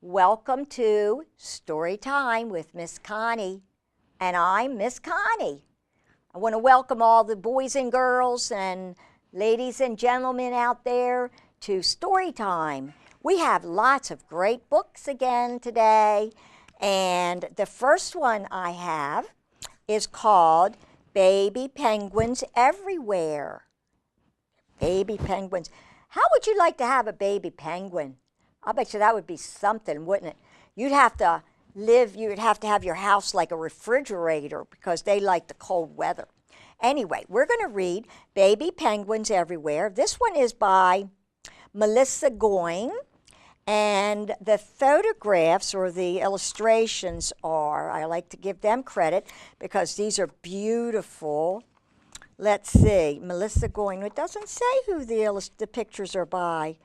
Welcome to Storytime with Miss Connie, and I'm Miss Connie. I want to welcome all the boys and girls and ladies and gentlemen out there to Storytime. We have lots of great books again today, and the first one I have is called Baby Penguins Everywhere. Baby penguins. How would you like to have a baby penguin? I bet you that would be something, wouldn't it? You'd have to have your house like a refrigerator because they like the cold weather. Anyway, we're going to read Baby Penguins Everywhere. This one is by Melissa Goyne, and the photographs or the illustrations are, I like to give them credit because these are beautiful. Let's see, Melissa Goyne. It doesn't say who the pictures are by.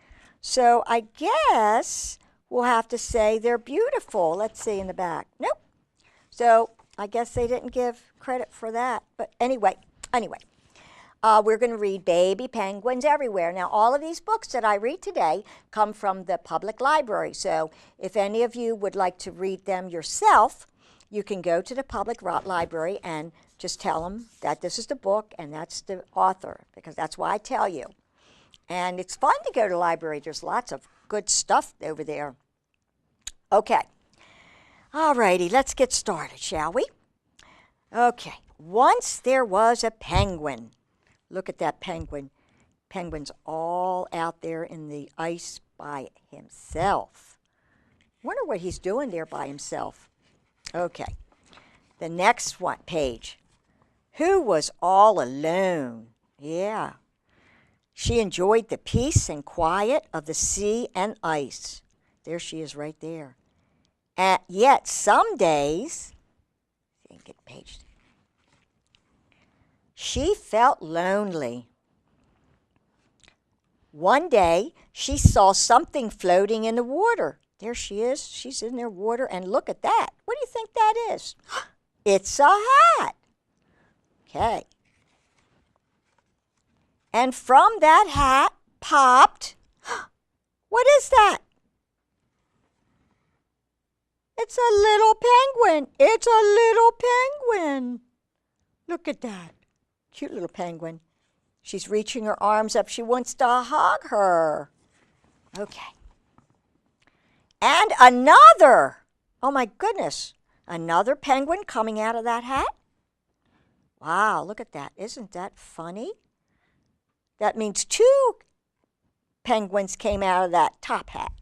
So I guess we'll have to say they're beautiful. Let's see in the back. Nope. So I guess they didn't give credit for that. But anyway, we're going to read Baby Penguins Everywhere. Now, all of these books that I read today come from the public library. So if any of you would like to read them yourself, you can go to the public library and just tell them that this is the book and that's the author, because that's why I tell you. And it's fun to go to the library. There's lots of good stuff over there. Okay. All righty, let's get started, shall we? Okay. Once there was a penguin. Look at that penguin. Penguin's all out there in the ice by himself. Wonder what he's doing there by himself. Okay. The next one page. Who was all alone? Yeah. She enjoyed the peace and quiet of the sea and ice. There she is right there. And yet some days, get page. She felt lonely. One day, she saw something floating in the water. There she is. She's in their water, and look at that. What do you think that is? It's a hat. Okay. And from that hat popped, what is that? It's a little penguin. It's a little penguin. Look at that. Cute little penguin. She's reaching her arms up. She wants to hug her. Okay. And another. Oh my goodness. Another penguin coming out of that hat. Wow, look at that. Isn't that funny? That means two penguins came out of that top hat.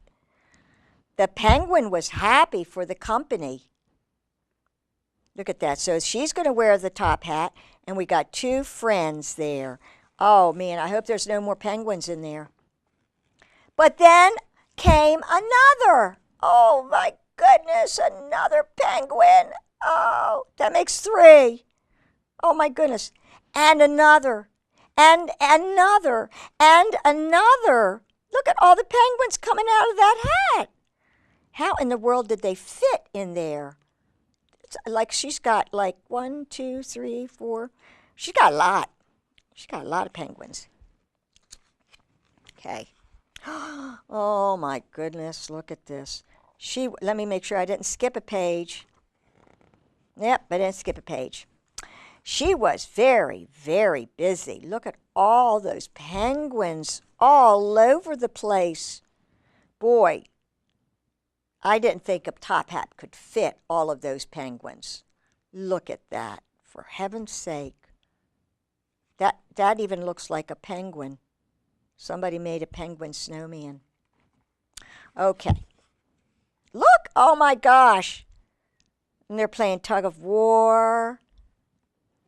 The penguin was happy for the company. Look at that. So she's going to wear the top hat, and we got two friends there. Oh, man, I hope there's no more penguins in there. But then came another. Oh, my goodness, another penguin. Oh, that makes three. Oh, my goodness. And another. And another. And another. Look at all the penguins coming out of that hat. How in the world did they fit in there? It's like she's got like 1, 2, 3, 4. She's got a lot. She's got a lot of penguins. Okay. Oh, my goodness. Look at this. Let me make sure I didn't skip a page. Yep, I didn't skip a page. She was very, very busy. Look at all those penguins all over the place. Boy, I didn't think a top hat could fit all of those penguins. Look at that, for heaven's sake. That even looks like a penguin. Somebody made a penguin snowman. Okay. Look, oh my gosh. And they're playing tug of war.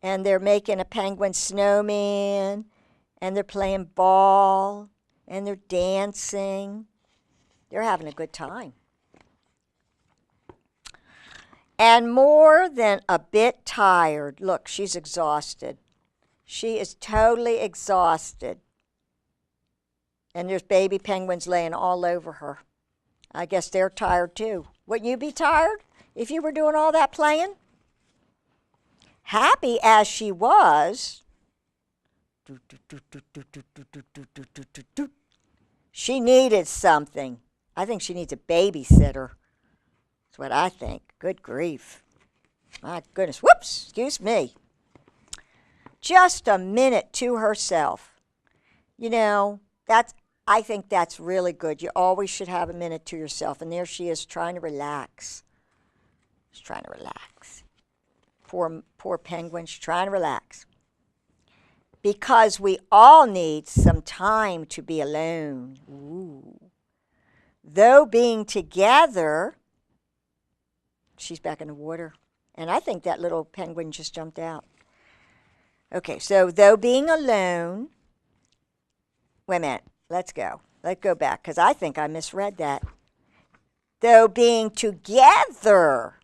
And they're making a penguin snowman, and they're playing ball, and they're dancing. They're having a good time. And more than a bit tired. Look, she's exhausted. She is totally exhausted. And there's baby penguins laying all over her. I guess they're tired too. Wouldn't you be tired if you were doing all that playing? Happy as she was, she needed something. I think she needs a babysitter. That's what I think. Good grief. My goodness. Whoops, excuse me. Just a minute to herself. You know, I think that's really good. You always should have a minute to yourself. And there she is trying to relax. She's trying to relax. Poor penguin. She's trying to relax. Because we all need some time to be alone. Ooh. Though being together, she's back in the water. And I think that little penguin just jumped out. Okay, so though being alone, wait a minute, let's go. Let's go back, because I think I misread that. Though being together,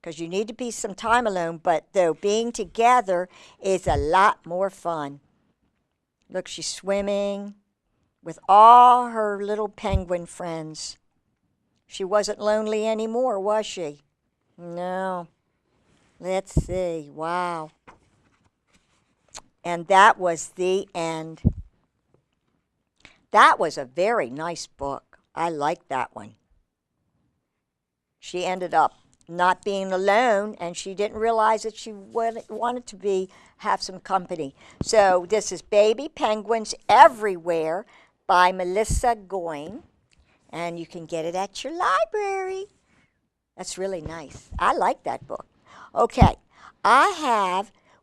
because you need to be some time alone, but though being together is a lot more fun. Look, she's swimming with all her little penguin friends. She wasn't lonely anymore, was she? No. Let's see. Wow. And that was the end. That was a very nice book. I liked that one. She ended up not being alone, and she didn't realize that she wanted to have some company. So this is Baby Penguins Everywhere by Melissa Goyne, and you can get it at your library. That's really nice. I like that book. Okay,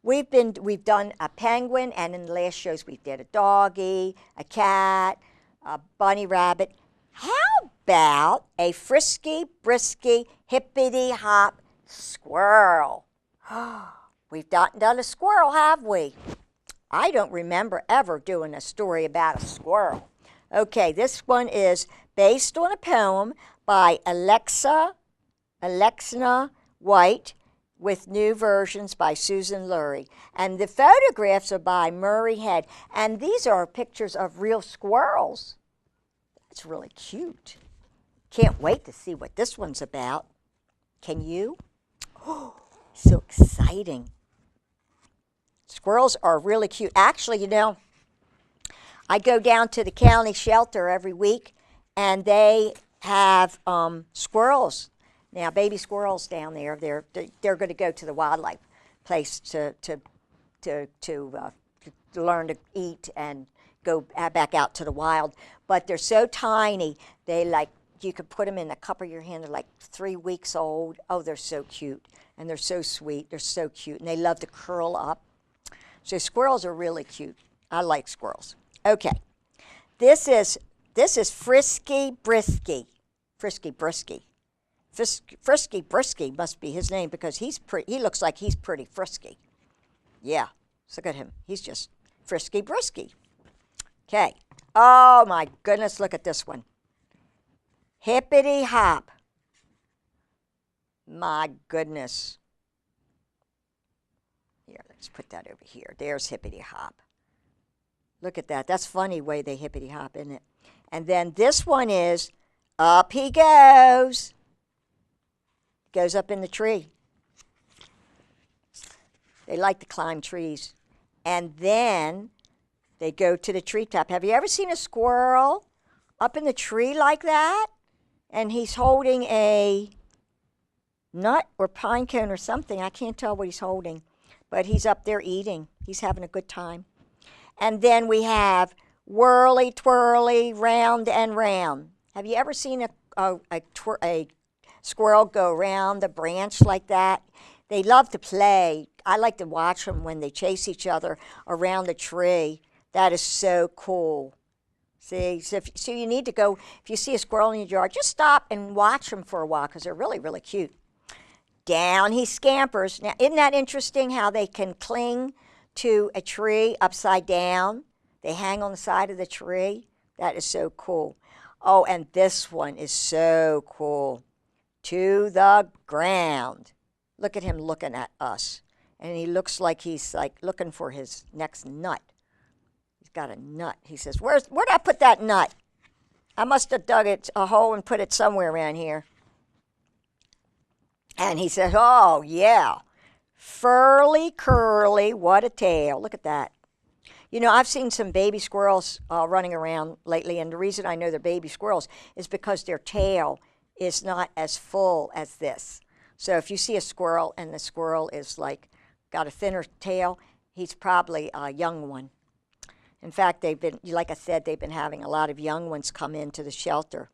we've done a penguin, and in the last shows we did a doggy, a cat, a bunny rabbit. How about a frisky, brisky, hippity-hop squirrel? We've not done a squirrel, have we? I don't remember ever doing a story about a squirrel. Okay, this one is based on a poem by Alexina White with new versions by Susan Lurie. And the photographs are by Murray Head. And these are pictures of real squirrels. That's really cute. Can't wait to see what this one's about. Can you? Oh, so exciting. Squirrels are really cute. Actually, you know, I go down to the county shelter every week, and they have squirrels. Now, baby squirrels down there, they're going to go to the wildlife place to learn to eat and go back out to the wild. But they're so tiny, you could put them in the cup of your hand. They're like 3 weeks old. Oh, they're so cute. And they're so sweet. They're so cute. And they love to curl up. So squirrels are really cute. I like squirrels. Okay. This is Frisky Brisky. Frisky Brisky. Frisky Brisky must be his name because he looks like he's pretty frisky. Yeah. Look at him. He's just Frisky Brisky. Okay. Oh, my goodness. Look at this one. Hippity hop. My goodness. Here, let's put that over here. There's hippity hop. Look at that. That's funny way they hippity hop, isn't it? And then this one is up he goes. Goes up in the tree. They like to climb trees. And then they go to the treetop. Have you ever seen a squirrel up in the tree like that? And he's holding a nut or pine cone or something. I can't tell what he's holding. But he's up there eating. He's having a good time. And then we have whirly, twirly, round and round. Have you ever seen a squirrel go around the branch like that? They love to play. I like to watch them when they chase each other around the tree. That is so cool. See, so you need to go, if you see a squirrel in your yard, just stop and watch them for a while because they're really, really cute. Down he scampers. Now, isn't that interesting how they can cling to a tree upside down? They hang on the side of the tree. That is so cool. Oh, and this one is so cool. To the ground. Look at him looking at us. And he looks like he's looking for his next nut. He's got a nut. He says, where'd I put that nut? I must have dug a hole and put it somewhere around here. And he says, oh, yeah. Furly curly, what a tail. Look at that. You know, I've seen some baby squirrels running around lately, and the reason I know they're baby squirrels is because their tail is not as full as this. So if you see a squirrel and the squirrel is like got a thinner tail, he's probably a young one. In fact, they've been, like I said, they've been having a lot of young ones come into the shelter.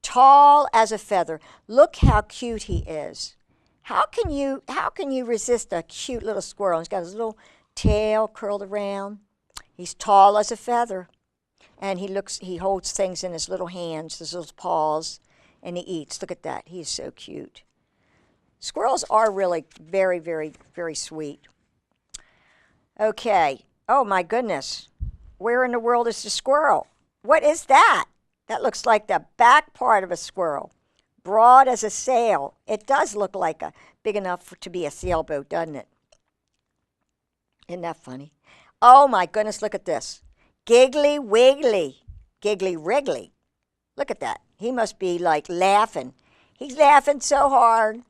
Tall as a feather. Look how cute he is. How can you resist a cute little squirrel? He's got his little tail curled around. He's tall as a feather. And he holds things in his little hands, his little paws, and he eats. Look at that. He's so cute. Squirrels are really very, very, very sweet. Okay. Oh, my goodness. Where in the world is the squirrel? What is that? That looks like the back part of a squirrel. Broad as a sail. It does look like big enough to be a sailboat, doesn't it? Isn't that funny? Oh, my goodness, look at this. Giggly Wiggly. Giggly Wriggly. Look at that. He must be like laughing. He's laughing so hard.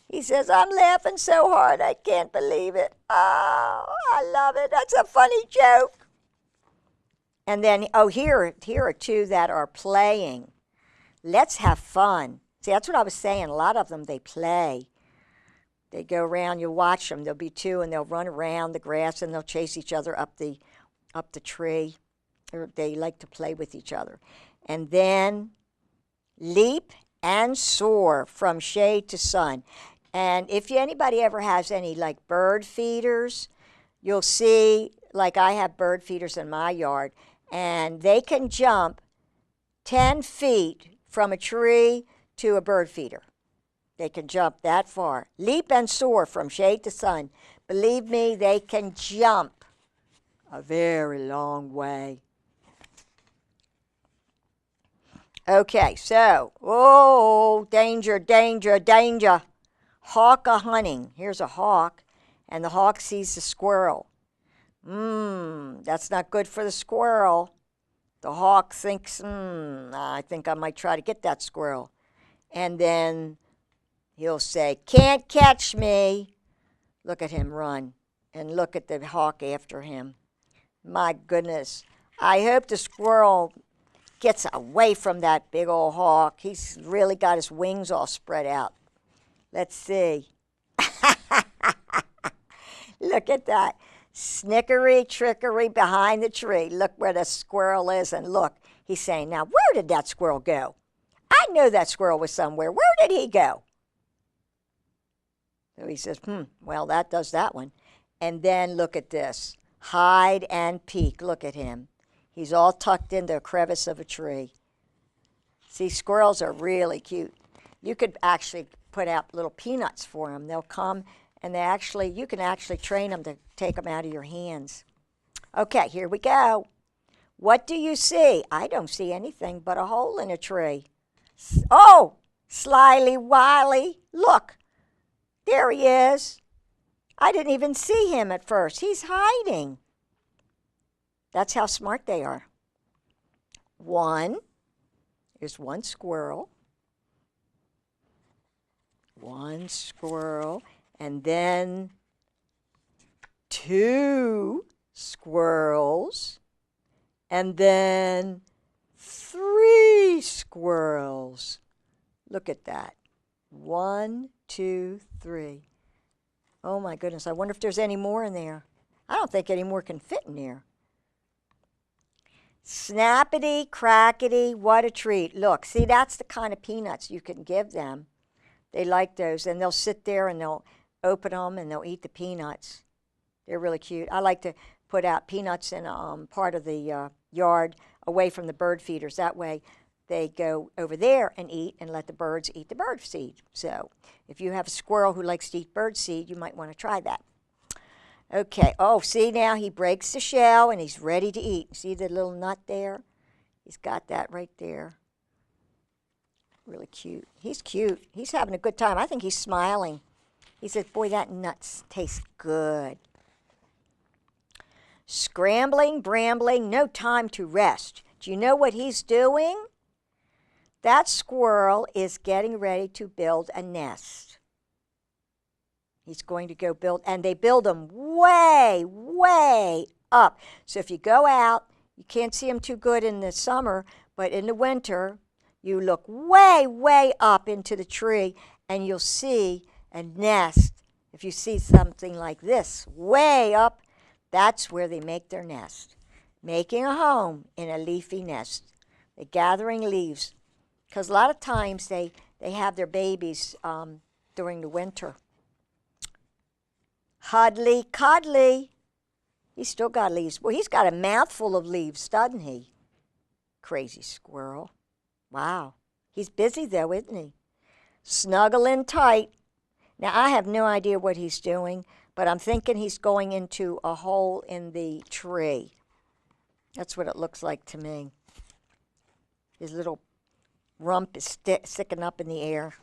He says, I'm laughing so hard, I can't believe it. Oh, I love it. That's a funny joke. And then, oh, here are two that are playing. Let's have fun. See, that's what I was saying. A lot of them, they play. They go around, you'll watch them. There'll be two, and they'll run around the grass, and they'll chase each other up the tree. They like to play with each other. And then leap and soar from shade to sun. And if anybody ever has any, like, bird feeders, you'll see, like I have bird feeders in my yard, and they can jump 10 feet from a tree to a bird feeder. They can jump that far. Leap and soar from shade to sun. Believe me, they can jump a very long way. Okay, so, oh, danger, danger, danger. Hawk a-hunting. Here's a hawk, and the hawk sees the squirrel. That's not good for the squirrel. The hawk thinks, I think I might try to get that squirrel. And then he'll say, can't catch me. Look at him run, and look at the hawk after him. My goodness. I hope the squirrel gets away from that big old hawk. He's really got his wings all spread out. Let's see. Look at that. Snickery, trickery behind the tree. Look where the squirrel is, and look. He's saying, now, where did that squirrel go? I know that squirrel was somewhere. Where did he go? So he says, well, that does that one. And then look at this. Hide and peek. Look at him. He's all tucked into a crevice of a tree. See, squirrels are really cute. You could actually put out little peanuts for them. They'll come, and you can actually train them to take them out of your hands. Okay, here we go. What do you see? I don't see anything but a hole in a tree. Oh, slyly wily. Look, there he is. I didn't even see him at first. He's hiding. That's how smart they are. Here's one squirrel. One squirrel, and then two squirrels, and then three squirrels. Look at that. 1, 2, 3. Oh my goodness, I wonder if there's any more in there. I don't think any more can fit in there. Snappity, crackety, what a treat. Look, see, that's the kind of peanuts you can give them. They like those, and they'll sit there and they'll open them and they'll eat the peanuts. They're really cute. I like to put out peanuts in part of the yard away from the bird feeders. That way they go over there and eat and let the birds eat the bird seed. So if you have a squirrel who likes to eat bird seed, you might want to try that. Okay, oh, see now he breaks the shell and he's ready to eat. See the little nut there? He's got that right there. Really cute. He's cute. He's having a good time. I think he's smiling. He says, boy, that nut tastes good. Scrambling, brambling, no time to rest. Do you know what he's doing? That squirrel is getting ready to build a nest. He's going to go build, and they build them way, way up. So if you go out, you can't see them too good in the summer, but in the winter, you look way, way up into the tree, and you'll see a nest. If you see something like this, way up, that's where they make their nest. Making a home in a leafy nest. They're gathering leaves. Because a lot of times they have their babies during the winter. Huddly, cuddly. He's still got leaves. Well, he's got a mouthful of leaves, doesn't he? Crazy squirrel. Wow. He's busy, though, isn't he? Snuggling tight. Now, I have no idea what he's doing, but I'm thinking he's going into a hole in the tree. That's what it looks like to me. His little rump is sticking up in the air.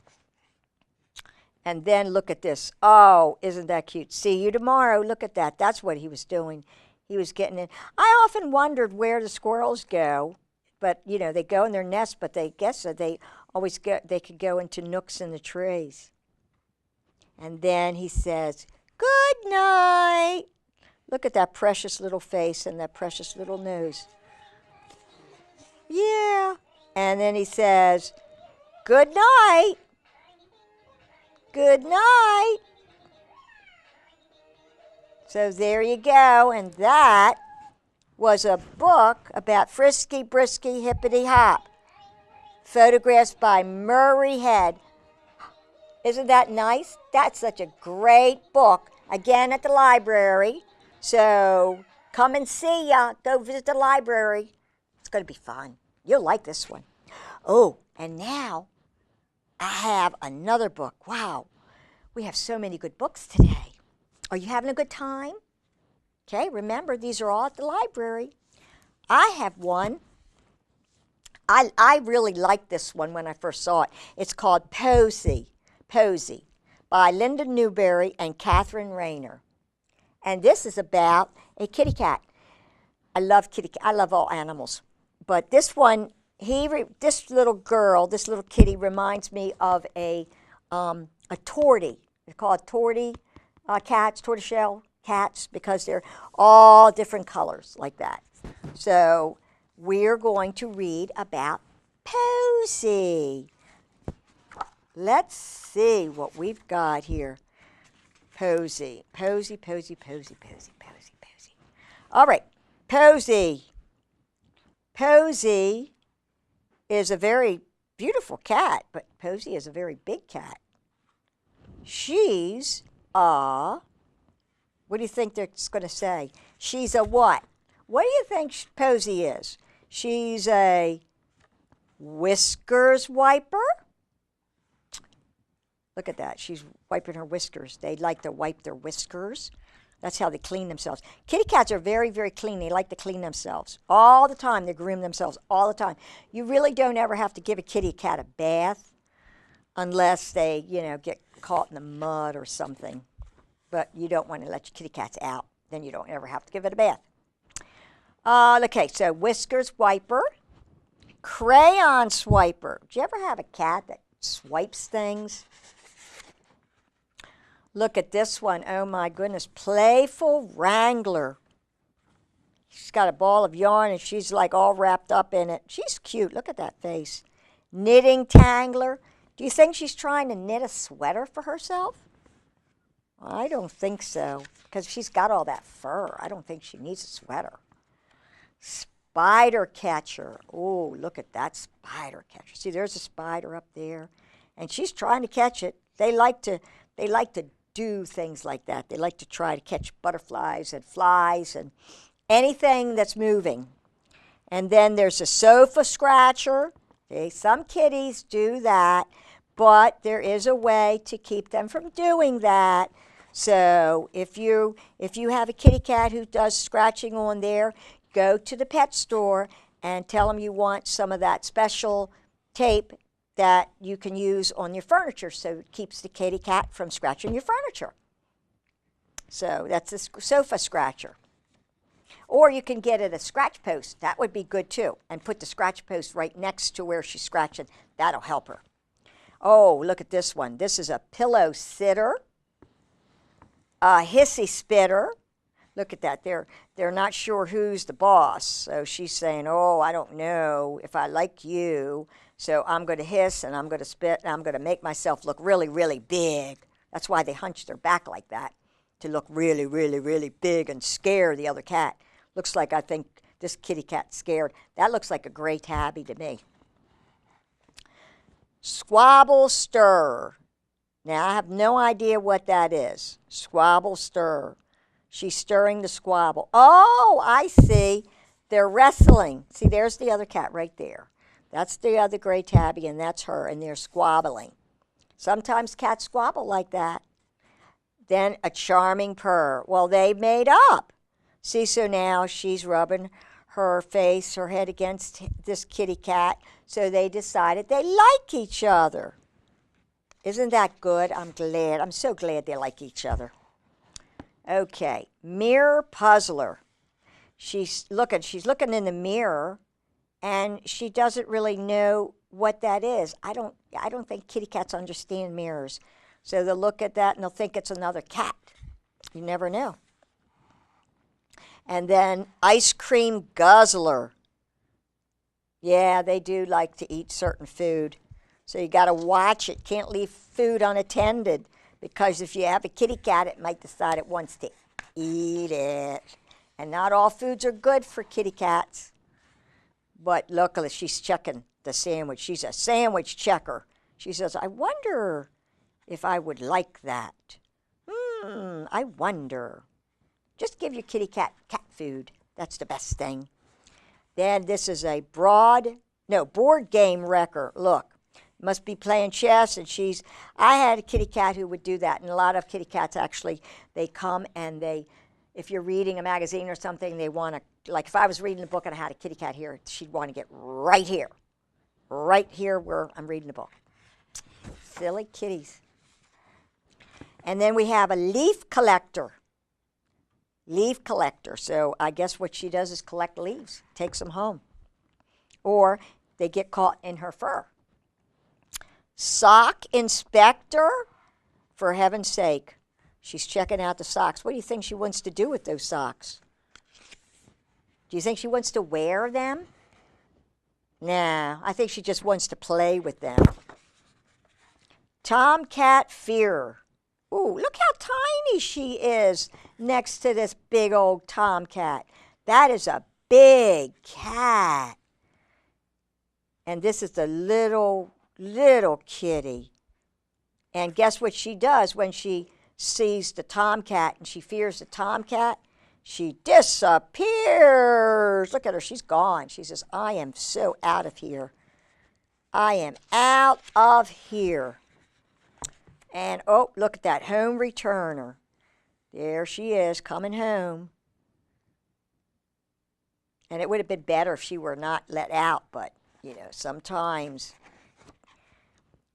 And then look at this. Oh, isn't that cute? See you tomorrow. Look at that. That's what he was doing. He was getting in. I often wondered where the squirrels go. But, you know, they go in their nest, but they guess that they always they could go into nooks in the trees. And then he says, good night. Look at that precious little face and that precious little nose. Yeah. And then he says, good night. Good night. So there you go. And that was a book about Frisky, Brisky, Hippity Hop. Photographs by Murray Head. Isn't that nice? That's such a great book. Again, at the library. So come and see ya. Go visit the library. It's going to be fun. You'll like this one. Oh, and now I have another book. Wow. We have so many good books today. Are you having a good time? Okay, remember, these are all at the library. I have one. I really liked this one when I first saw it. It's called Posy by Linda Newberry and Catherine Rayner. And this is about a kitty cat. I love kitty cat. I love all animals. But this one, this little girl, this little kitty reminds me of a tortie. They're called tortie cats, tortoiseshell cats, because they're all different colors like that. So we're going to read about Posy. Let's see what we've got here. Posy, Posy, Posy, Posy, Posy, Posy, Posy. All right, Posy. Posy is a very beautiful cat, but Posy is a very big cat. She's what do you think they're going to say? She's a what? What do you think Posy is? She's a whiskers wiper. Look at that. She's wiping her whiskers. They like to wipe their whiskers. That's how they clean themselves. Kitty cats are very, very clean. They like to clean themselves all the time. They groom themselves all the time. You really don't ever have to give a kitty cat a bath unless they, you know, get caught in the mud or something. But you don't want to let your kitty cats out. Then you don't ever have to give it a bath. Okay, so whiskers wiper, crayon swiper. Do you ever have a cat that swipes things? Look at this one. Oh my goodness. Playful wrangler. She's got a ball of yarn and she's like all wrapped up in it. She's cute. Look at that face. Knitting tangler. Do you think she's trying to knit a sweater for herself? I don't think so, because she's got all that fur. I don't think she needs a sweater. Spider catcher. Oh, look at that spider catcher. See, there's a spider up there, and she's trying to catch it. They like to do things like that. They like to try to catch butterflies and flies and anything that's moving. And then there's a sofa scratcher. Okay, some kitties do that, but there is a way to keep them from doing that. So if you have a kitty cat who does scratching on there, go to the pet store and tell them you want some of that special tape that you can use on your furniture so it keeps the kitty cat from scratching your furniture. So that's a sofa scratcher. Or you can get it a scratch post. That would be good too. And put the scratch post right next to where she's scratching. That'll help her. Oh, look at this one. This is a pillow sitter, a hissy spitter, Look at that. They're not sure who's the boss. So she's saying, oh, I don't know if I like you. So I'm going to hiss and I'm going to spit and I'm going to make myself look really, really big. That's why they hunch their back like that, to look really, really, really big and scare the other cat. Looks like I think this kitty cat's scared. That looks like a gray tabby to me. Squabble stir. Now, I have no idea what that is. Squabble stir. She's stirring the squabble. Oh, I see. They're wrestling. See, there's the other cat right there. That's the other gray tabby, and that's her, and they're squabbling. Sometimes cats squabble like that. Then a charming purr. Well, they made up. See, so now she's rubbing her face, her head against this kitty cat, so they decided they like each other. Isn't that good? I'm glad. I'm so glad they like each other. Okay, mirror puzzler. She's looking in the mirror, and she doesn't really know what that is. I don't think kitty cats understand mirrors. So they'll look at that and they'll think it's another cat. You never know. And then ice cream guzzler. Yeah, they do like to eat certain food. So you got to watch it. Can't leave food unattended, because if you have a kitty cat, it might decide it wants to eat it. And not all foods are good for kitty cats. But luckily, she's checking the sandwich. She's a sandwich checker. She says, I wonder if I would like that. I wonder. Just give your kitty cat cat food. That's the best thing. Then this is a board game wrecker. Look, must be playing chess, and I had a kitty cat who would do that, and a lot of kitty cats actually, they come and if you're reading a magazine or something, they want to, like if I was reading a book and I had a kitty cat here, she'd want to get right here where I'm reading the book. Silly kitties. And then we have a leaf collector. Leaf collector. So I guess what she does is collect leaves, takes them home. Or they get caught in her fur. Sock inspector? For heaven's sake. She's checking out the socks. What do you think she wants to do with those socks? Do you think she wants to wear them? Nah, I think she just wants to play with them. Tomcat fear. Ooh, look how tiny she is next to this big old tomcat. That is a big cat. And this is the little kitty. And guess what she does when she sees the tomcat and she fears the tomcat? She disappears. Look at her. She's gone. She says, I am so out of here. I am out of here. And, oh, look at that, home returner. There she is, coming home. And it would have been better if she were not let out, but, you know, sometimes.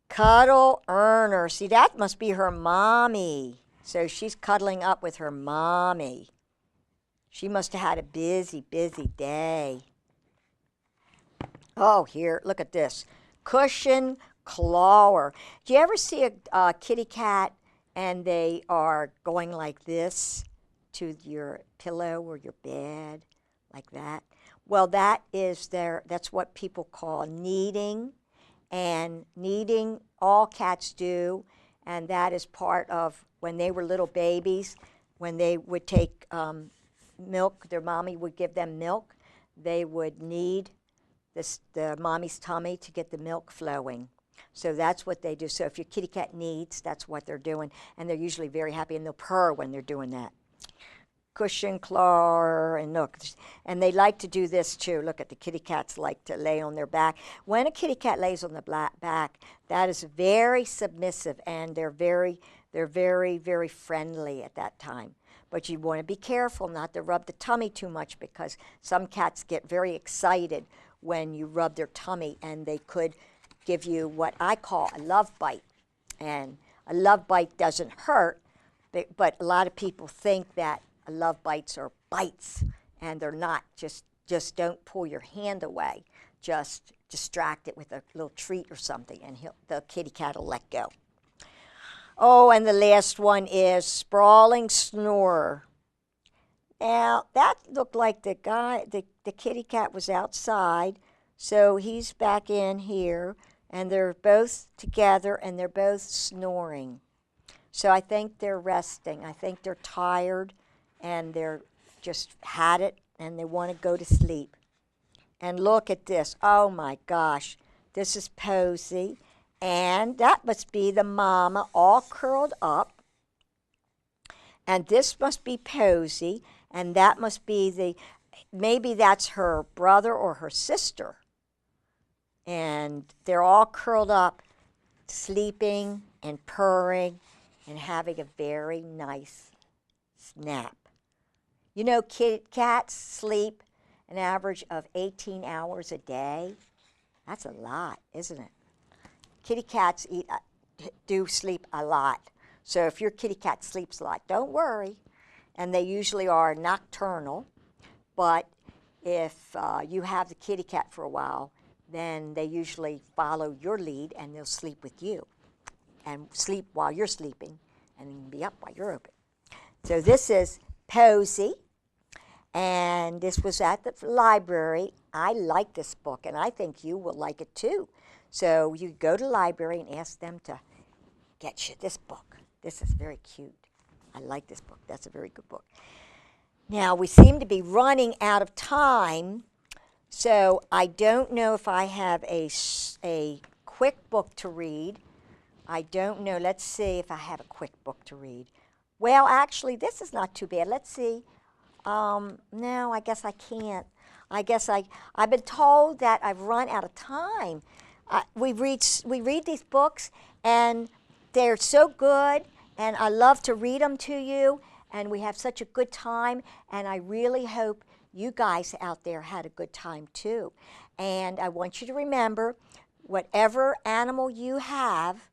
Cuddle earner. See, that must be her mommy. So she's cuddling up with her mommy. She must have had a busy, busy day. Oh, here, look at this. Cushion clawer. Do you ever see a kitty cat and they are going like this to your pillow or your bed, like that? Well, that's what people call kneading, and kneading all cats do, and that is part of when they were little babies, when they would take milk, their mommy would give them milk, they would knead the mommy's tummy to get the milk flowing. So that's what they do. So if your kitty cat needs, that's what they're doing. And they're usually very happy, and they'll purr when they're doing that. Cushion claw, and look. And they like to do this too. Look at the kitty cats like to lay on their back. When a kitty cat lays on the back, that is very submissive, and they're very, very friendly at that time. But you want to be careful not to rub the tummy too much, because some cats get very excited when you rub their tummy, and they could give you what I call a love bite. And a love bite doesn't hurt, but a lot of people think that love bites are bites, and they're not. Just don't pull your hand away. Just distract it with a little treat or something, and the kitty cat will let go. Oh, and the last one is sprawling snorer. Now, that looked like the guy, the kitty cat was outside, so he's back in here, and they're both together, and they're both snoring. So I think they're resting. I think they're tired, and they're just had it, and they want to go to sleep. And look at this. Oh, my gosh. This is Posy, and that must be the mama all curled up. And this must be Posy, and that must be maybe that's her brother or her sister. And they're all curled up, sleeping and purring and having a very nice nap. You know, cats sleep an average of 18 hours a day. That's a lot, isn't it? Kitty cats do sleep a lot. So if your kitty cat sleeps a lot, don't worry. And they usually are nocturnal. But if you have the kitty cat for a while, then they usually follow your lead and they'll sleep with you and sleep while you're sleeping and be up while you're open. So this is Posy, and this was at the library. I like this book, and I think you will like it too. So you go to the library and ask them to get you this book. This is very cute. I like this book. That's a very good book. Now, we seem to be running out of time, so I don't know if I have a quick book to read. I don't know. Let's see if I have a quick book to read. Well, actually, this is not too bad. Let's see. No, I guess I can't. I've been told that I've run out of time. We read these books, and they're so good, and I love to read them to you, and we have such a good time, and I really hope you guys out there had a good time too. And I want you to remember, whatever animal you have,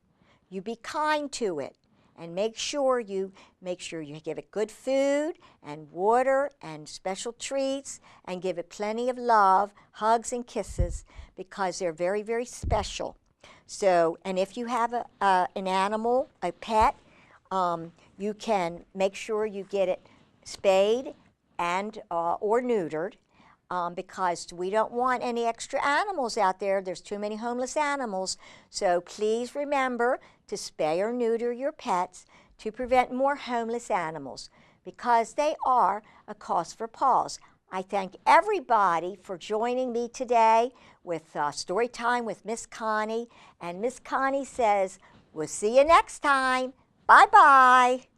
you be kind to it, and make sure you give it good food and water and special treats, and give it plenty of love, hugs and kisses, because they're very, very special. So, and if you have an animal, a pet, you can make sure you get it spayed and or neutered, because we don't want any extra animals out there. There's too many homeless animals. So please remember to spay or neuter your pets to prevent more homeless animals, because they are a cause for pause. I thank everybody for joining me today with Storytime with Miss Connie. And Miss Connie says, we'll see you next time. Bye-bye.